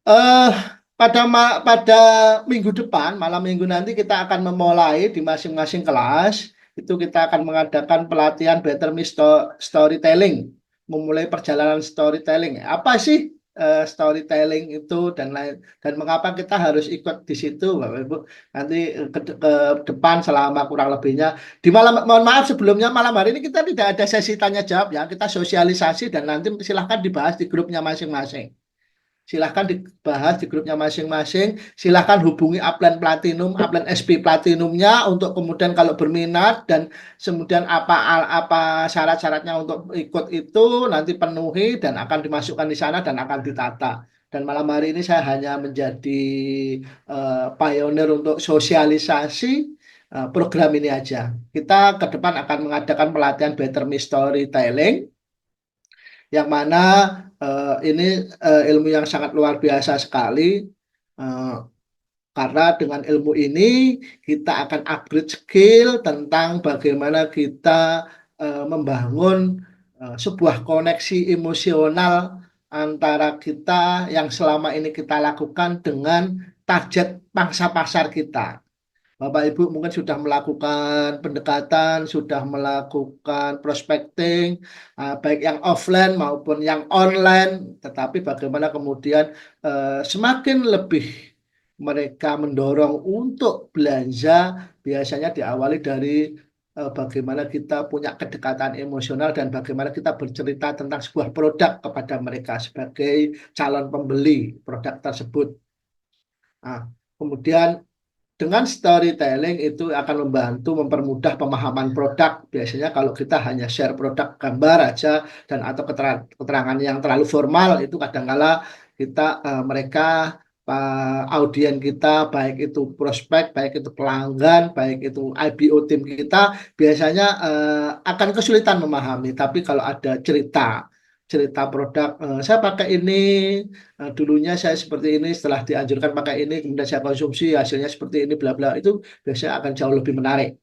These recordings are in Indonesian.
Eh, pada minggu depan, malam minggu nanti kita akan memulai di masing-masing kelas. Itu kita akan mengadakan pelatihan Better Me Storytelling, memulai perjalanan storytelling. Apa sih storytelling itu dan lain dan mengapa kita harus ikut di situ, Bapak Ibu? Nanti ke depan selama kurang lebihnya di malam. Mohon maaf sebelumnya malam hari ini kita tidak ada sesi tanya jawab ya. Kita sosialisasi dan nanti silahkan dibahas di grupnya masing-masing. Silahkan dibahas di grupnya masing-masing. Silahkan hubungi upline platinum, upline SP platinumnya untuk kemudian kalau berminat dan kemudian apa syarat-syaratnya untuk ikut itu nanti penuhi dan akan dimasukkan di sana dan akan ditata. Dan malam hari ini saya hanya menjadi pionir untuk sosialisasi program ini aja. Kita ke depan akan mengadakan pelatihan Better Me Storytelling yang mana ini ilmu yang sangat luar biasa sekali. eh, karena dengan ilmu ini kita akan upgrade skill tentang bagaimana kita membangun sebuah koneksi emosional antara kita yang selama ini kita lakukan dengan target pangsa pasar kita. Bapak Ibu mungkin sudah melakukan pendekatan, sudah melakukan prospecting, baik yang offline maupun yang online, tetapi bagaimana kemudian semakin lebih mereka mendorong untuk belanja, biasanya diawali dari bagaimana kita punya kedekatan emosional dan bagaimana kita bercerita tentang sebuah produk kepada mereka sebagai calon pembeli produk tersebut. Nah, kemudian dengan storytelling itu akan membantu mempermudah pemahaman produk. Biasanya kalau kita hanya share produk gambar aja dan atau keterangan yang terlalu formal itu kadangkala kita mereka audien kita baik itu prospek, baik itu pelanggan, baik itu IBO tim kita biasanya akan kesulitan memahami. Tapi kalau ada cerita produk, saya pakai ini. Dulunya saya seperti ini, setelah dianjurkan pakai ini, kemudian saya konsumsi, hasilnya seperti ini, bla bla. Itu biasanya akan jauh lebih menarik.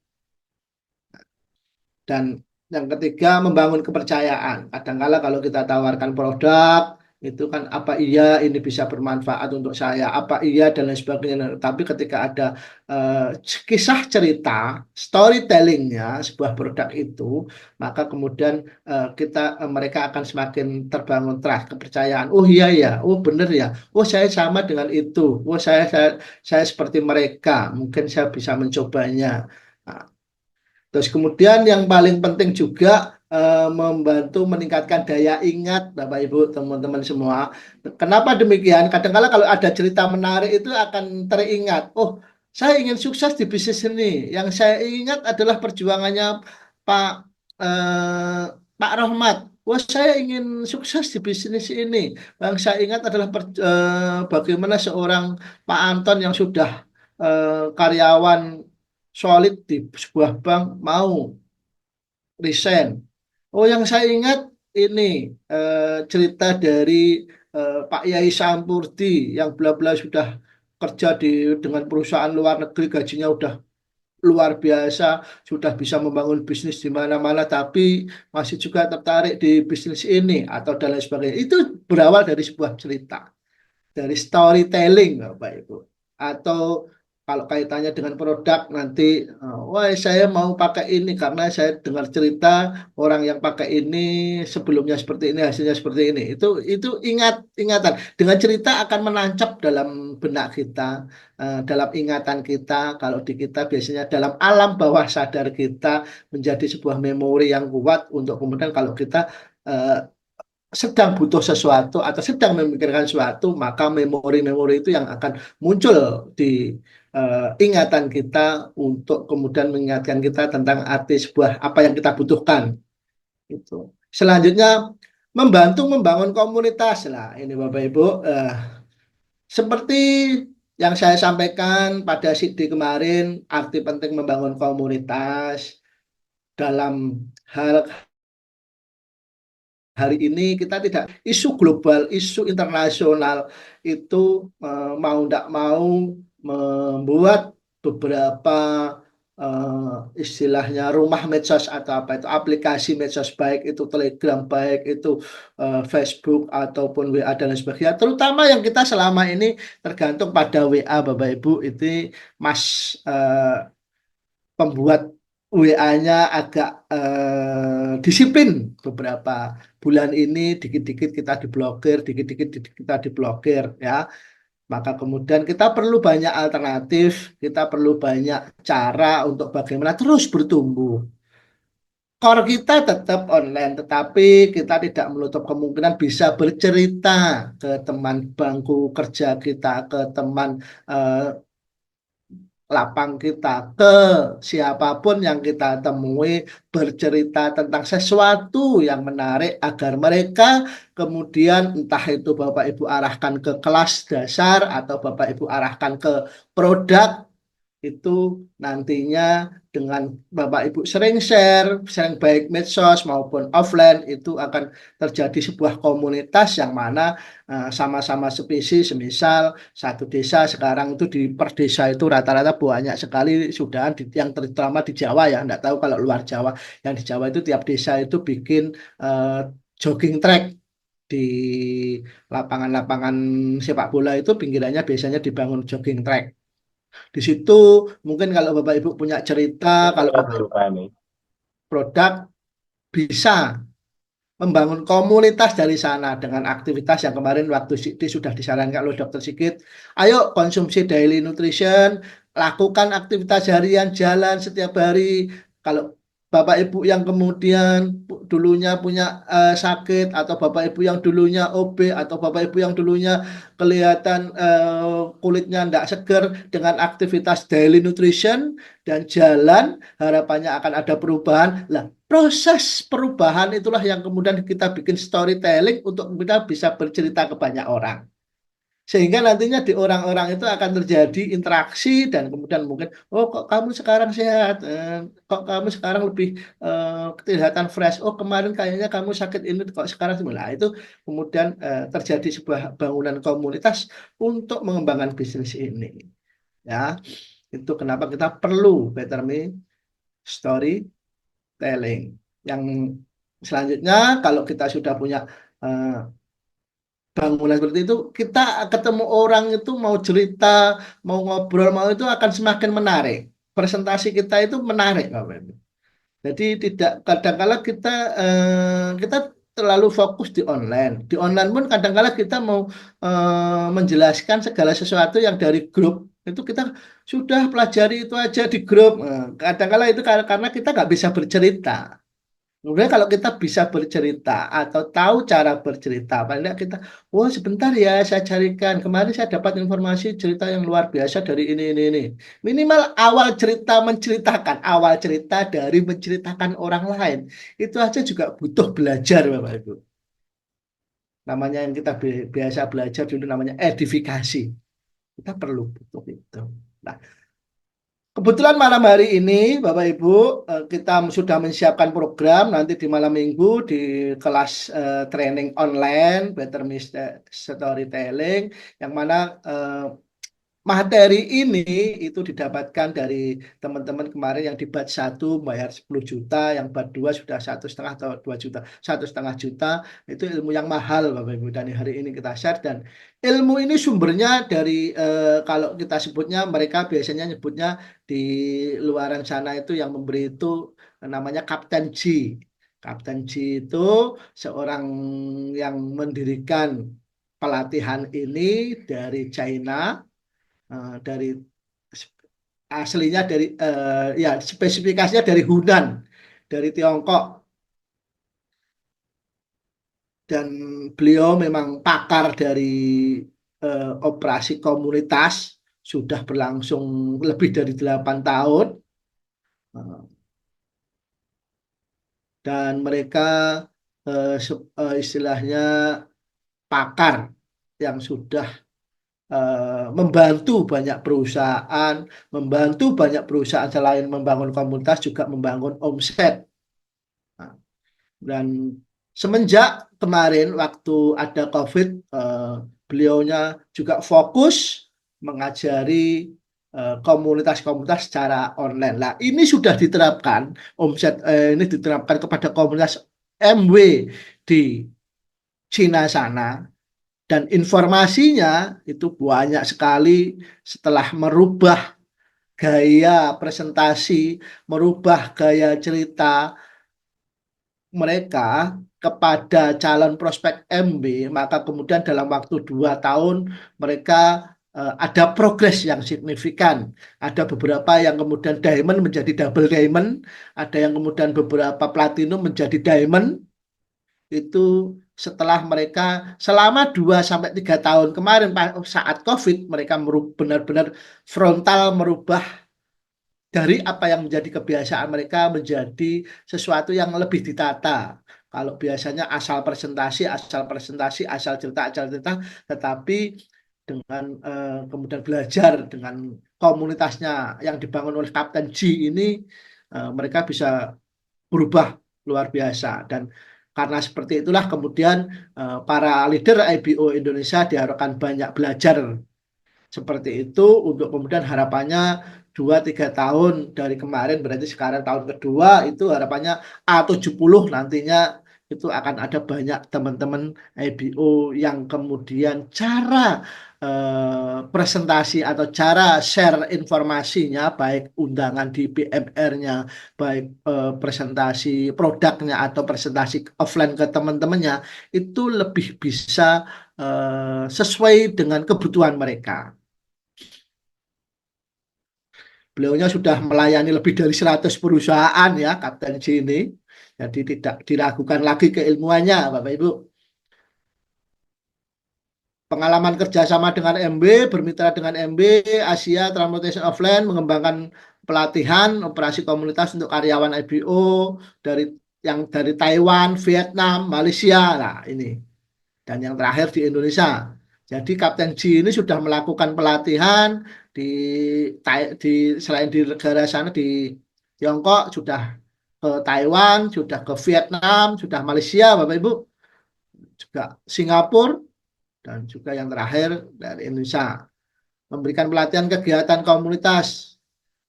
Dan yang ketiga, membangun kepercayaan. Kadangkala kalau kita tawarkan produk, itu kan apa iya ini bisa bermanfaat untuk saya, apa iya dan lain sebagainya. Tapi ketika ada eh, kisah cerita, storytellingnya sebuah produk itu, maka kemudian mereka akan semakin terbangun trust, kepercayaan. Oh iya ya, oh benar ya, oh saya sama dengan itu, oh saya seperti mereka, mungkin saya bisa mencobanya. Nah, terus kemudian yang paling penting juga membantu meningkatkan daya ingat Bapak Ibu teman-teman semua. Kenapa demikian? Kadang-kala kalau ada cerita menarik itu akan teringat. Oh, saya ingin sukses di bisnis ini. Yang saya ingat adalah perjuangannya Pak eh, Pak Rohmat. Wah, saya ingin sukses di bisnis ini. Yang saya ingat adalah bagaimana seorang Pak Anton yang sudah karyawan solid di sebuah bank mau resign. Oh, yang saya ingat ini cerita dari Pak Yai Sampurdi yang bla bla sudah kerja dengan perusahaan luar negeri, gajinya udah luar biasa, sudah bisa membangun bisnis di mana-mana, tapi masih juga tertarik di bisnis ini atau dan lain sebagainya. Itu berawal dari sebuah cerita, dari storytelling, Bapak Ibu. Atau kalau kaitannya dengan produk nanti, wah saya mau pakai ini karena saya dengar cerita orang yang pakai ini sebelumnya seperti ini, hasilnya seperti ini. Itu ingatan. Dengan cerita akan menancap dalam benak kita, dalam ingatan kita. Kalau di kita biasanya dalam alam bawah sadar kita menjadi sebuah memori yang kuat untuk kemudian kalau kita eh, sedang butuh sesuatu atau sedang memikirkan sesuatu, maka memori-memori itu yang akan muncul di ingatan kita untuk kemudian mengingatkan kita tentang arti sebuah apa yang kita butuhkan. Itu. Selanjutnya, membantu membangun komunitas lah. Ini Bapak Ibu, seperti yang saya sampaikan pada CD kemarin, arti penting membangun komunitas dalam hal hari ini kita tidak isu global, isu internasional itu mau tidak mau membuat beberapa istilahnya rumah medsos atau apa itu aplikasi medsos baik itu Telegram baik itu Facebook ataupun WA dan lain sebagainya terutama yang kita selama ini tergantung pada WA Bapak Ibu itu Mas pembuat WA-nya agak disiplin beberapa bulan ini dikit-dikit kita diblokir dikit-dikit kita diblokir ya maka kemudian kita perlu banyak alternatif, kita perlu banyak cara untuk bagaimana terus bertumbuh. Core kita tetap online, tetapi kita tidak menutup kemungkinan bisa bercerita ke teman bangku kerja kita, ke teman eh, lapang kita, ke siapapun yang kita temui, bercerita tentang sesuatu yang menarik agar mereka kemudian entah itu Bapak Ibu arahkan ke kelas dasar atau Bapak Ibu arahkan ke produk itu nantinya dengan Bapak Ibu sering share, sering baik medsos maupun offline itu akan terjadi sebuah komunitas yang mana sama-sama spesies, semisal satu desa sekarang itu di per desa itu rata-rata banyak sekali sudah yang terutama di Jawa ya, enggak tahu kalau luar Jawa. Yang di Jawa itu tiap desa itu bikin eh, jogging track di lapangan-lapangan sepak bola itu pinggirannya biasanya dibangun jogging track. Di situ mungkin kalau Bapak Ibu punya cerita, kalau Bapak Aduh, Ibu Fani. produk bisa membangun komunitas dari sana dengan aktivitas yang kemarin waktu Siti sudah disarankan oleh Dokter Sigit. Ayo konsumsi daily nutrition, lakukan aktivitas harian, jalan setiap hari. Kalau Bapak Ibu yang kemudian dulunya punya sakit atau Bapak Ibu yang dulunya OB atau Bapak Ibu yang dulunya kelihatan kulitnya tidak seger dengan aktivitas daily nutrition dan jalan harapannya akan ada perubahan. Lah, proses perubahan itulah yang kemudian kita bikin storytelling untuk kita bisa bercerita ke banyak orang. Sehingga nantinya di orang-orang itu akan terjadi interaksi dan kemudian mungkin, oh kok kamu sekarang sehat, kok kamu sekarang lebih kelihatan fresh, oh kemarin kayaknya kamu sakit ini, kok sekarang semula. Itu kemudian terjadi sebuah bangunan komunitas untuk mengembangkan bisnis ini. Ya, itu kenapa kita perlu Better Me Storytelling. Yang selanjutnya kalau kita sudah punya eh, bangunan seperti itu, kita ketemu orang itu mau cerita, mau ngobrol, mau itu akan semakin menarik. Presentasi kita itu menarik, Bapak Ibu. Jadi tidak kadangkala kita terlalu fokus di online. Di online pun kadangkala kita mau menjelaskan segala sesuatu yang dari grup itu kita sudah pelajari itu aja di grup. Kadangkala itu karena kita nggak bisa bercerita. Kemudian kalau kita bisa bercerita atau tahu cara bercerita, paling tidak kita, oh sebentar ya saya carikan. Kemarin saya dapat informasi cerita yang luar biasa dari ini. Minimal awal cerita menceritakan, awal cerita dari menceritakan orang lain. Itu aja juga butuh belajar Bapak Ibu. Namanya yang kita biasa belajar dulu namanya edifikasi. Kita perlu butuh itu. Nah, kebetulan malam hari ini, Bapak Ibu, kita sudah menyiapkan program nanti di malam minggu di kelas training online Better Mistake Storytelling, yang mana materi ini itu didapatkan dari teman-teman kemarin yang di batch 1 bayar 10 juta, yang batch 2 sudah 1,5 atau 2 juta, 1,5 juta. Itu ilmu yang mahal Bapak Ibu. Dan hari ini kita share dan ilmu ini sumbernya dari kalau kita sebutnya mereka biasanya nyebutnya di luaran sana itu yang memberi itu namanya Kapten G. Kapten G itu seorang yang mendirikan pelatihan ini dari China, dari aslinya dari ya spesifikasinya dari Hunan, dari Tiongkok, dan beliau memang pakar dari operasi komunitas sudah berlangsung lebih dari 8 tahun. Eh, dan mereka istilahnya pakar yang sudah membantu banyak perusahaan, membantu banyak perusahaan selain membangun komunitas juga membangun omset. Nah, dan semenjak kemarin waktu ada COVID, beliaunya juga fokus mengajari komunitas-komunitas secara online. Nah, ini sudah diterapkan ini diterapkan kepada komunitas MW di Cina sana dan informasinya itu banyak sekali setelah merubah gaya presentasi, merubah gaya cerita mereka kepada calon prospek MB, maka kemudian dalam waktu 2 tahun mereka ada progres yang signifikan. Ada beberapa yang kemudian diamond menjadi double diamond, ada yang kemudian beberapa platinum menjadi diamond. Itu setelah mereka selama 2 sampai 3 tahun kemarin saat COVID mereka benar-benar frontal merubah dari apa yang menjadi kebiasaan mereka menjadi sesuatu yang lebih ditata. Kalau biasanya asal presentasi, asal cerita, tetapi dengan kemudian belajar dengan komunitasnya yang dibangun oleh Kapten G ini, mereka bisa berubah luar biasa. Dan karena seperti itulah kemudian para leader IBO Indonesia diharapkan banyak belajar seperti itu untuk kemudian harapannya 2-3 tahun dari kemarin berarti sekarang tahun kedua itu harapannya A70 nantinya itu akan ada banyak teman-teman IBO yang kemudian cara presentasi atau cara share informasinya baik undangan di PMR-nya baik presentasi produknya atau presentasi offline ke teman-temannya itu lebih bisa sesuai dengan kebutuhan mereka. Beliaunya sudah melayani lebih dari 100 perusahaan ya, Kapten J ini. Jadi tidak diragukan lagi keilmuannya, Bapak Ibu. Pengalaman kerjasama dengan MB, bermitra dengan MB, Asia Transportation Offline, mengembangkan pelatihan, operasi komunitas untuk karyawan IBO dari Taiwan, Vietnam, Malaysia. Nah, ini. Dan yang terakhir di Indonesia. Jadi Kapten G ini sudah melakukan pelatihan di, di selain di negara sana di Tiongkok, sudah ke Taiwan, sudah ke Vietnam, sudah Malaysia, Bapak Ibu, juga Singapura, dan juga yang terakhir dari Indonesia. Memberikan pelatihan kegiatan komunitas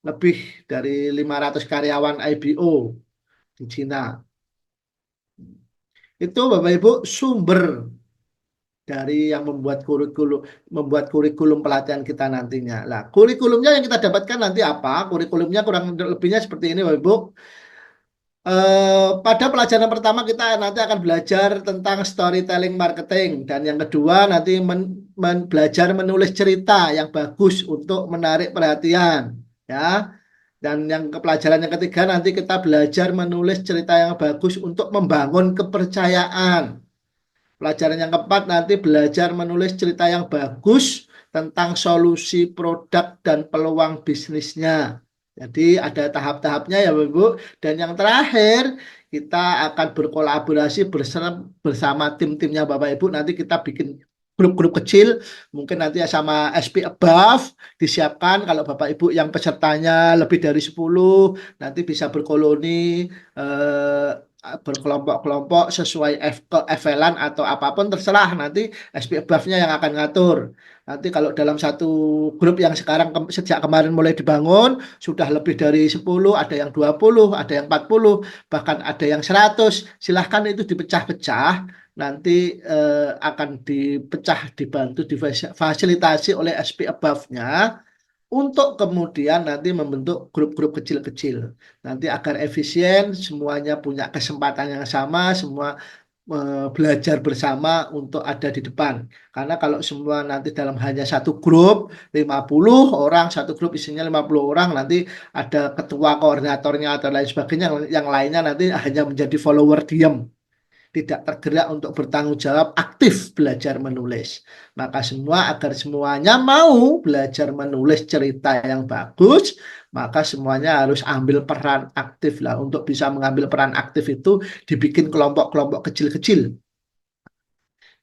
lebih dari 500 karyawan IBO di Cina. Itu Bapak Ibu sumber dari yang membuat kurikulum pelatihan kita nantinya. Lah, kurikulumnya yang kita dapatkan nanti apa? Kurikulumnya kurang lebihnya seperti ini, Bapak Ibu. Pada pelajaran pertama kita nanti akan belajar tentang storytelling marketing dan yang kedua nanti belajar menulis cerita yang bagus untuk menarik perhatian, ya. Dan yang pelajaran yang ketiga nanti kita belajar menulis cerita yang bagus untuk membangun kepercayaan. Pelajaran yang keempat nanti belajar menulis cerita yang bagus tentang solusi produk dan peluang bisnisnya. Jadi ada tahap-tahapnya ya Bapak Ibu. Dan yang terakhir kita akan berkolaborasi bersama tim-timnya Bapak Ibu. Nanti kita bikin grup-grup kecil. Mungkin nanti sama SP Above disiapkan. Kalau Bapak Ibu yang pesertanya lebih dari 10 nanti bisa berkoloni berkelompok-kelompok sesuai keevelan atau apapun terserah nanti SP Above-nya yang akan ngatur. Nanti kalau dalam satu grup yang sekarang sejak kemarin mulai dibangun sudah lebih dari 10, ada yang 20, ada yang 40, bahkan ada yang 100. Silahkan itu dipecah-pecah. Nanti akan dipecah, dibantu, difasilitasi oleh SP Above-nya untuk kemudian nanti membentuk grup-grup kecil-kecil. Nanti agar efisien, semuanya punya kesempatan yang sama, semua belajar bersama untuk ada di depan. Karena kalau semua nanti dalam hanya satu grup, 50 orang, satu grup isinya 50 orang, nanti ada ketua koordinatornya atau lain sebagainya, yang lainnya nanti hanya menjadi follower diam tidak tergerak untuk bertanggung jawab aktif belajar menulis. Maka semua agar semuanya mau belajar menulis cerita yang bagus, maka semuanya harus ambil peran aktif lah. Untuk bisa mengambil peran aktif itu dibikin kelompok-kelompok kecil-kecil.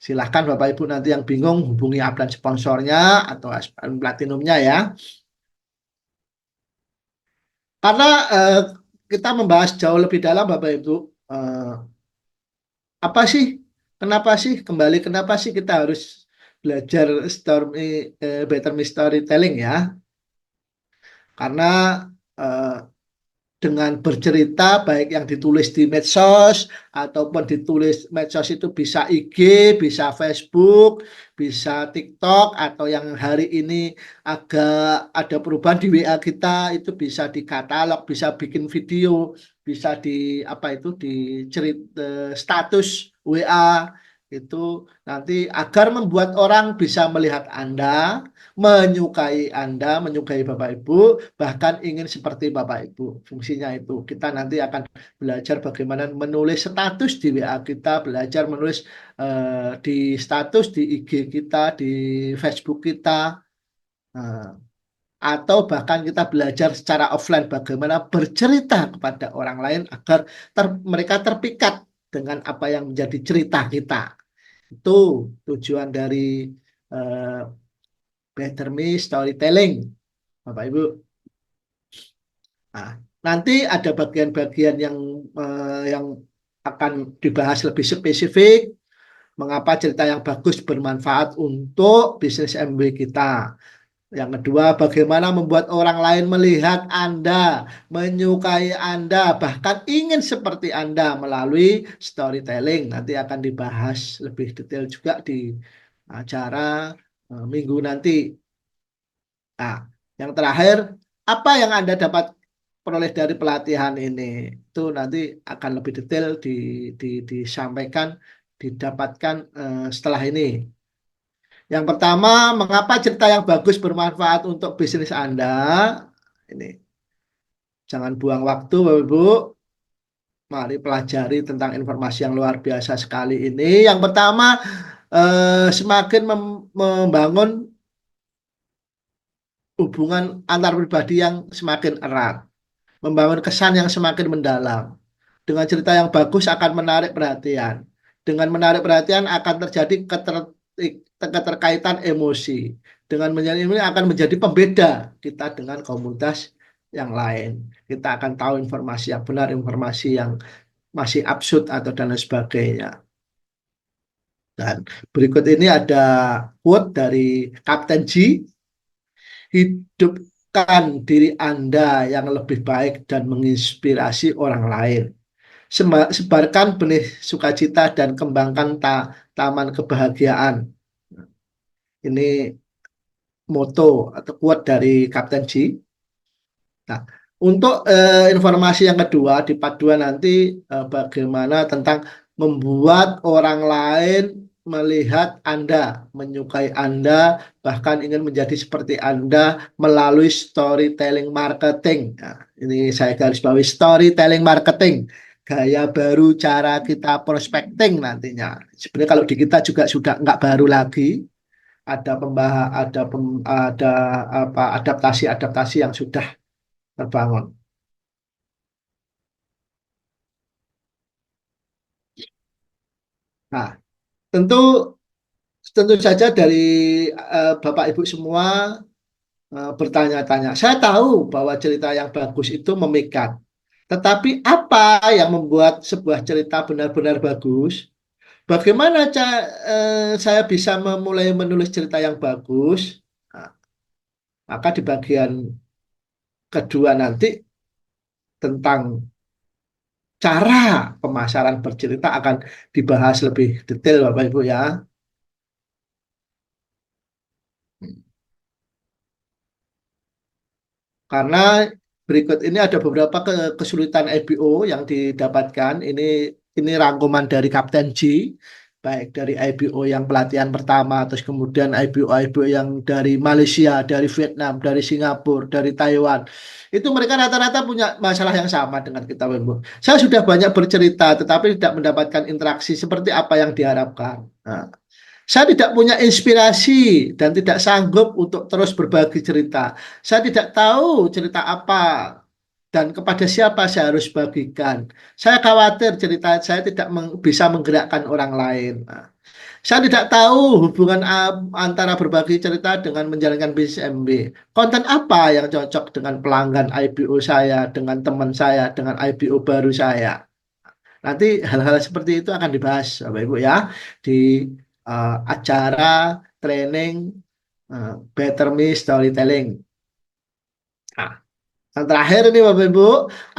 Silahkan Bapak Ibu nanti yang bingung hubungi upline sponsornya atau platinumnya ya. Karena kita membahas jauh lebih dalam Bapak Ibu, eh, apa sih kenapa sih kita harus belajar better storytelling ya. karena eh, dengan bercerita baik yang ditulis di medsos ataupun ditulis medsos itu bisa IG, bisa Facebook, bisa TikTok atau yang hari ini agak ada perubahan di WA kita itu bisa di katalog, bisa bikin video, bisa di apa itu di status WA itu nanti agar membuat orang bisa melihat Anda, menyukai Anda, menyukai Bapak Ibu, bahkan ingin seperti Bapak Ibu. Fungsinya itu. Kita nanti akan belajar bagaimana menulis status di WA kita, belajar menulis di status di IG kita, di Facebook kita, eh, atau bahkan kita belajar secara offline bagaimana bercerita kepada orang lain agar mereka terpikat dengan apa yang menjadi cerita kita. Itu tujuan dari eh, Better Me Storytelling, Bapak Ibu. Nah, nanti ada bagian-bagian yang akan dibahas lebih spesifik, mengapa cerita yang bagus bermanfaat untuk bisnis MB kita. Yang kedua, bagaimana membuat orang lain melihat Anda, menyukai Anda, bahkan ingin seperti Anda melalui storytelling. Nanti akan dibahas lebih detail juga di acara minggu nanti. Nah, yang terakhir, apa yang Anda dapat peroleh dari pelatihan ini? Itu nanti akan lebih detail disampaikan, didapatkan setelah ini. Yang pertama, mengapa cerita yang bagus bermanfaat untuk bisnis Anda? Ini, jangan buang waktu, Bapak Ibu. Mari pelajari tentang informasi yang luar biasa sekali ini. Yang pertama, semakin membangun hubungan antar pribadi yang semakin erat, membangun kesan yang semakin mendalam. Dengan cerita yang bagus akan menarik perhatian. Dengan menarik perhatian akan terjadi keterkaitan emosi. Dengan menjadi ini akan menjadi pembeda kita dengan komunitas yang lain. Kita akan tahu informasi yang benar, informasi yang masih absurd atau dan lain sebagainya. Dan berikut ini ada quote dari Kapten G. Hidupkan diri Anda yang lebih baik dan menginspirasi orang lain. Sebarkan benih sukacita dan kembangkan taman kebahagiaan. Ini moto atau quote dari Kapten G. Nah, untuk informasi yang kedua di part 2 nanti bagaimana tentang membuat orang lain melihat Anda, menyukai Anda, bahkan ingin menjadi seperti Anda melalui storytelling marketing. Nah, ini saya garis bawahi storytelling marketing. Gaya baru cara kita prospecting nantinya. Sebenarnya kalau di kita juga sudah nggak baru lagi, ada ada apa adaptasi-adaptasi yang sudah terbangun. Nah, tentu tentu saja dari Bapak Ibu semua bertanya-tanya. Saya tahu bahwa cerita yang bagus itu memikat. Tetapi apa yang membuat sebuah cerita benar-benar bagus? Bagaimana saya bisa memulai menulis cerita yang bagus? Nah, maka di bagian kedua nanti tentang cara pemasaran bercerita akan dibahas lebih detail, Bapak Ibu ya. Karena berikut ini ada beberapa kesulitan IPO yang didapatkan. Ini rangkuman dari Kapten G, baik dari IPO yang pelatihan pertama, terus kemudian IPO-IPO yang dari Malaysia, dari Vietnam, dari Singapura, dari Taiwan. Itu mereka rata-rata punya masalah yang sama dengan kita, Bro. Saya sudah banyak bercerita, tetapi tidak mendapatkan interaksi seperti apa yang diharapkan. Nah, saya tidak punya inspirasi dan tidak sanggup untuk terus berbagi cerita. Saya tidak tahu cerita apa dan kepada siapa saya harus bagikan. Saya khawatir cerita saya tidak bisa menggerakkan orang lain. Nah, saya tidak tahu hubungan antara berbagi cerita dengan menjalankan bisnis MB. Konten apa yang cocok dengan pelanggan IPO saya, dengan teman saya, dengan IPO baru saya. Nanti hal-hal seperti itu akan dibahas, Bapak Ibu ya, di acara training Better Me Storytelling. Nah, Yang terakhir ini Bapak Ibu,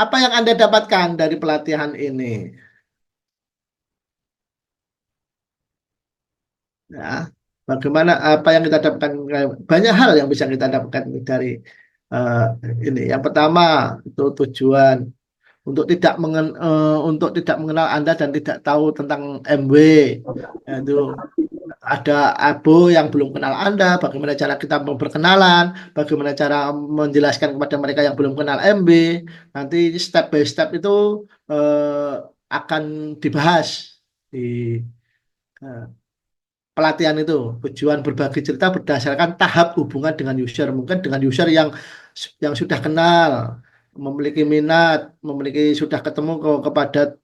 apa yang Anda dapatkan dari pelatihan ini? Ya, bagaimana apa yang kita dapatkan? Banyak hal yang bisa kita dapatkan dari eh, ini. Yang pertama itu tujuan untuk tidak mengenal Anda dan tidak tahu tentang MW. Itu ada abo yang belum kenal Anda, bagaimana cara kita memperkenalan, bagaimana cara menjelaskan kepada mereka yang belum kenal MB. Nanti step by step itu akan dibahas di eh, pelatihan itu. Tujuan berbagi cerita berdasarkan tahap hubungan dengan user. Mungkin dengan user yang sudah kenal, memiliki minat, memiliki sudah ketemu kepada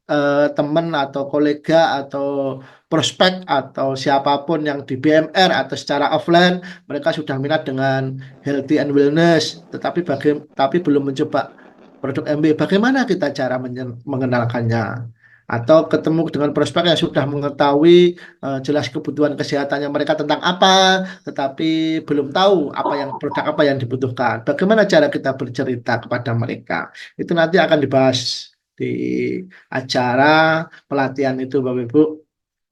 teman atau kolega atau prospek atau siapapun yang di BMR atau secara offline mereka sudah minat dengan healthy and wellness, tapi belum mencoba produk MB. Bagaimana kita cara mengenalkannya? Atau ketemu dengan prospek yang sudah mengetahui jelas kebutuhan kesehatannya mereka tentang apa, tetapi belum tahu apa yang produk apa yang dibutuhkan. Bagaimana cara kita bercerita kepada mereka? Itu nanti akan dibahas di acara pelatihan itu, Bapak Ibu.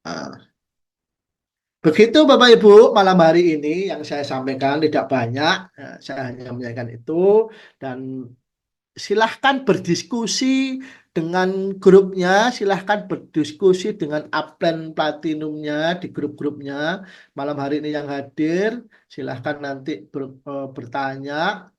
Ah, begitu Bapak Ibu, malam hari ini yang saya sampaikan tidak banyak, saya hanya menyampaikan itu dan silahkan berdiskusi dengan grupnya, silahkan berdiskusi dengan upline platinumnya di grup-grupnya. Malam hari ini yang hadir, silahkan nanti bertanya